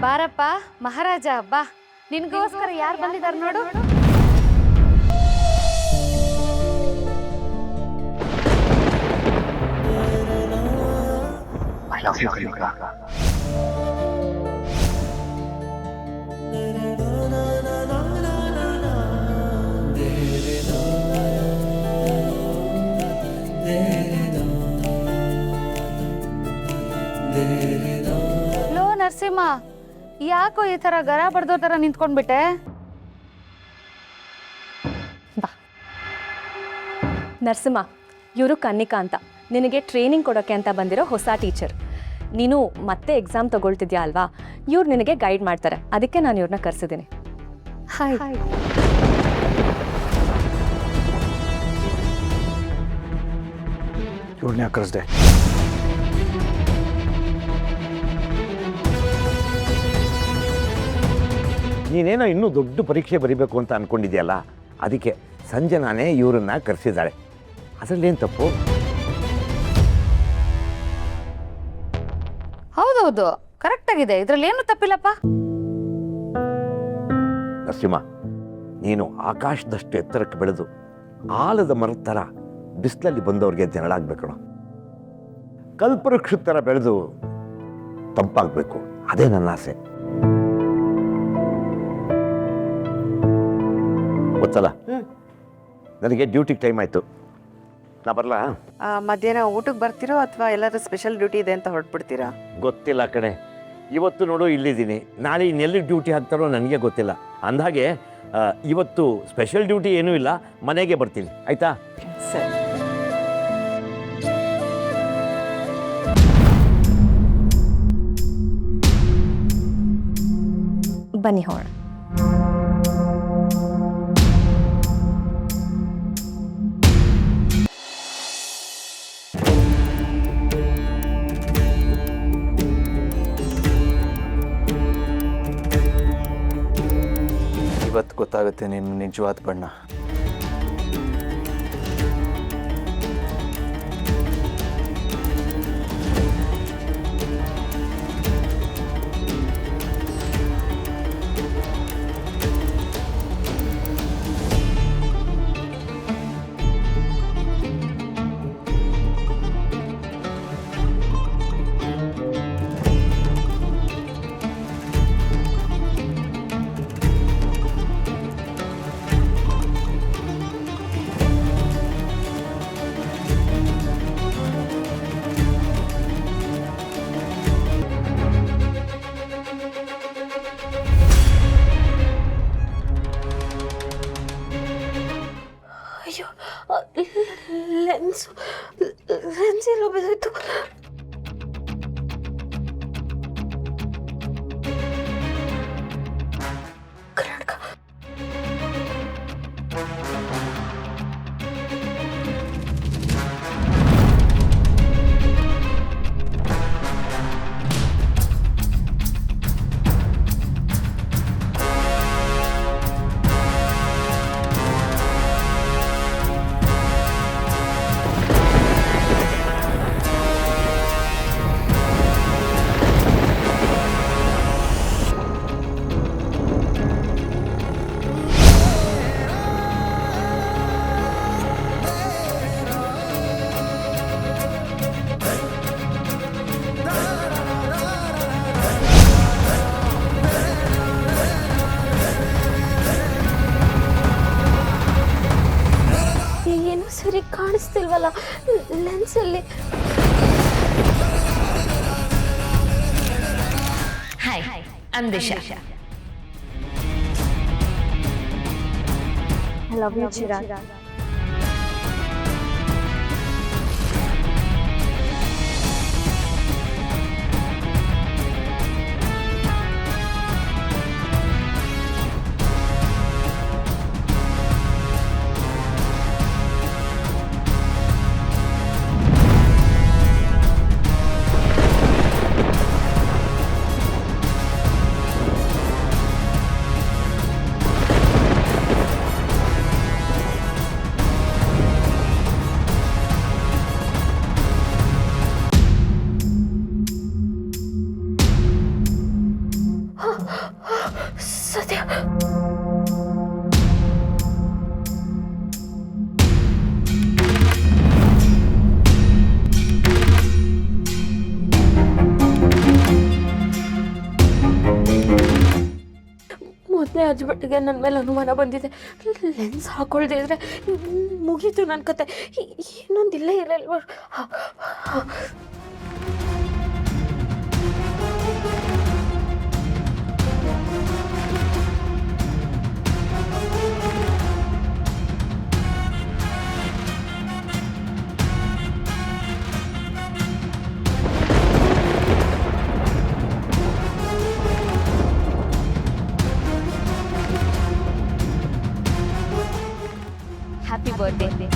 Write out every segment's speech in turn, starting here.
ಬಾರಪ್ಪ ಮಹಾರಾಜ ಬಾ ನಿನ್ಗೋಸ್ಕರ ಯಾರು ಬಂದಿದ್ದಾರೆ ನೋಡು I love you, Kanika. Low Narasimha ಯಾಕೋ ಈ ತರ ಗರ ಬಡ್ದೋ ತರ ನಿಂತ್ಕೊಂಡ್ಬಿಟ್ಟೆ ಬಾ ನರಸಿಂಹ ಇವರು ಕನ್ನಿಕಾ ಅಂತ ನಿನಗೆ ಟ್ರೈನಿಂಗ್ ಕೊಡೋಕ್ಕೆ ಅಂತ ಬಂದಿರೋ ಹೊಸ ಟೀಚರ್ ನೀನು ಮತ್ತೆ ಎಕ್ಸಾಮ್ ತಗೊಳ್ತಿದ್ಯಾ ಅಲ್ವಾ ಇವ್ರು ನಿನಗೆ ಗೈಡ್ ಮಾಡ್ತಾರೆ ಅದಕ್ಕೆ ನಾನು ಇವ್ರನ್ನ ಕರೆಸಿದ್ದೀನಿ ಹಾಯ್ ಇವ್ರನ್ನ ಕರೆಸ್ದೆ ನೀನೇನೋ ಇನ್ನೂ ದೊಡ್ಡ ಪರೀಕ್ಷೆ ಬರೀಬೇಕು ಅಂತ ಅಂದ್ಕೊಂಡಿದ್ಯಲ್ಲ ಅದಕ್ಕೆ ಸಂಜನಾನೇ ಇವರನ್ನ ಕರೆಸಿದ್ದಾಳೆ ಅದರಲ್ಲೇನು ತಪ್ಪು ಹೌದೌದು ಕರೆಕ್ಟ್ ಆಗಿದೆ ಇದ್ರಲ್ಲಿ ಏನು ತಪ್ಪಿಲ್ಲಪ್ಪ ನರಸಿಂಹ ನೀನು ಆಕಾಶದಷ್ಟು ಎತ್ತರಕ್ಕೆ ಬೆಳೆದು ಆಲದ ಮರದ ಥರ ಬಿಸಿಲಲ್ಲಿ ಬಂದವ್ರಿಗೆ ನೆರಳಾಗಬೇಕಣ ಕಲ್ಪವೃಕ್ಷದ ಥರ ಬೆಳೆದು ತಂಪಾಗಬೇಕು ಅದೇ ನನ್ನ ಆಸೆ ಗೊತ್ತಲ್ಲ ನನಗೆ ಡ್ಯೂಟಿಗೆ ಟೈಮ್ ಆಯಿತು ನಾ ಬರಲಾ ಮಧ್ಯಾಹ್ನ ಊಟಕ್ಕೆ ಬರ್ತೀರೋ ಅಥವಾ ಎಲ್ಲರೂ ಸ್ಪೆಷಲ್ ಡ್ಯೂಟಿ ಇದೆ ಅಂತ ಹೊರಟ್ಬಿಡ್ತೀರಾ? ಗೊತ್ತಿಲ್ಲ ಕಣೆ ಇವತ್ತು ನೋಡು ಇಲ್ಲಿದ್ದೀನಿ ನಾಳೆ ಇನ್ನೆಲ್ಲಿ ಡ್ಯೂಟಿ ಹಾಕ್ತಾರೋ ನನಗೆ ಗೊತ್ತಿಲ್ಲ ಅಂದಹಾಗೆ ಇವತ್ತು ಸ್ಪೆಷಲ್ ಡ್ಯೂಟಿ ಏನೂ ಇಲ್ಲ ಮನೆಗೆ ಬರ್ತೀನಿ ಆಯಿತಾ ಸರಿ ಬನ್ನಿ ಹೋಣ ಇವತ್ತು ಗೊತ್ತಾಗುತ್ತೆ ನಿನ್ನ ನಿಜವಾದ ಬಣ್ಣ ಅಯ್ಯೋ ಲೆನ್ಸ್ ಎಲ್ಲ ಬಿದ್ದೋಯ್ತು ಕರ್ನಾಟಕ ಏನು ಸರಿ ಕಾಣಿಸ್ತಿಲ್ವಲ್ಲ ಲೆನ್ಸಲ್ಲಿ hi I am Disha I love you Chirag ಆಮೇಲೆ ಹಸ್ಬೆಂಡ್ಗೆ ನನ್ನ ಮೇಲೆ ಅನುಮಾನ ಬಂದಿದೆ. ಲೆನ್ಸ್ ಹಾಕೊಳ್ದೇ ಇದ್ರೆ ಮುಗೀತು ನನ್ನ ಕತೆ. ಇನ್ನೊಂದಿಲ್ಲೇ ಇರಲ್ವ. Happy birthday.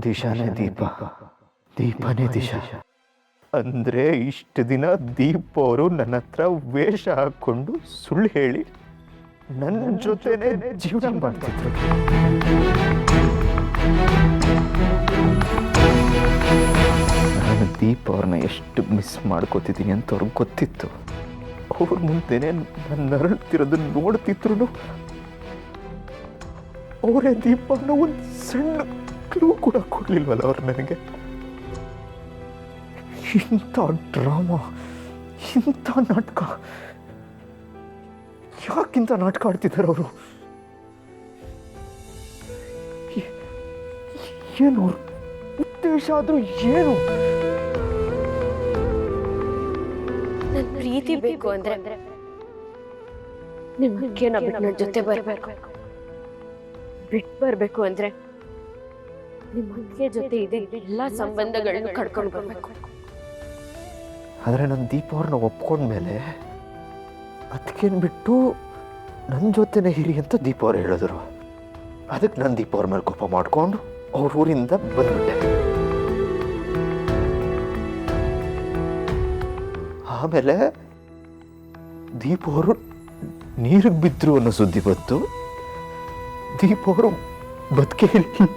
ದಿಶಾನೇ ದೀಪ, ದೀಪನೇ ದಿಶಾ. ಅಂದರೆ ಇಷ್ಟು ದಿನ ದೀಪ ಅವರು ನನ್ನ ಹತ್ರ ವೇಷ ಹಾಕ್ಕೊಂಡು ಸುಳ್ಳು ಹೇಳಿ ನನ್ನ ಜೊತೆನೆ ಜೀವನ ಮಾಡ್ತಿದ್ರು. ನಾನು ದೀಪ ಅವ್ರನ್ನ ಎಷ್ಟು ಮಿಸ್ ಮಾಡ್ಕೋತಿದ್ದೀನಿ ಅಂತ ಅವ್ರಿಗೆ ಗೊತ್ತಿತ್ತು. ಅವ್ರ ಮುಂದೆನೆ ನಾನು ನರಳ್ತಿರೋದನ್ನ ನೋಡ್ತಿದ್ರು ಅವರೇ ದೀಪನ ಒಂದು ಸಣ್ಣ ಕ್ಲೂ ಕೂಡ ಕೊಡ್ಲಿಲ್ವಲ್ಲ ಅವ್ರು ನನಗೆ. ಇಂಥ ಡ್ರಾಮಾ, ಇಂಥ ನಾಟಕ, ಯಾಕಿಂತ ನಾಟಕ ಆಡ್ತಿದ್ದಾರೆ ಅವರು? ಏನು ಅವ್ರ ಉದ್ದೇಶ ಆದ್ರೂ ಏನು? ನನ್ನ ಪ್ರೀತಿ ಬೇಕು ಅಂದ್ರೆ ನಿಮ್ಮಕ್ಕೆ ನನ್ನ ಜೊತೆ ಬರಬೇಕು. ಬಿಟ್ಟು ಬರಬೇಕು ಅಂದ್ರೆ ನಿಮ್ಮ ಅತ್ತಿಗೆ ಜೊತೆ ಇದೆ ಎಲ್ಲ ಸಂಬಂಧಗಳನ್ನು ಕಡ್ಕೊಂಡು ಬರಬೇಕು. ಆದರೆ ನನ್ನ ದೀಪ ಅವ್ರನ್ನ ಒಪ್ಕೊಂಡ್ಮೇಲೆ ಅದಕ್ಕೇನು ಬಿಟ್ಟು ನನ್ನ ಜೊತೆನೇ ಹಿರಿ ಅಂತ ದೀಪ ಅವ್ರು ಹೇಳಿದ್ರು. ಅದಕ್ಕೆ ನಾನು ದೀಪ ಅವ್ರ ಮೇಲೆ ಕೋಪ ಮಾಡಿಕೊಂಡು ಅವ್ರ ಊರಿಂದ ಬಂದ್ಬಿಟ್ಟೆ. ಆಮೇಲೆ ದೀಪ ಅವರು ನೀರಿಗೆ ಬಿದ್ದರು ಅನ್ನೋ ಸುದ್ದಿ ಬಂತು. ದೀಪ ಅವರು ಬದುಕೇ ಇಲ್ಲ.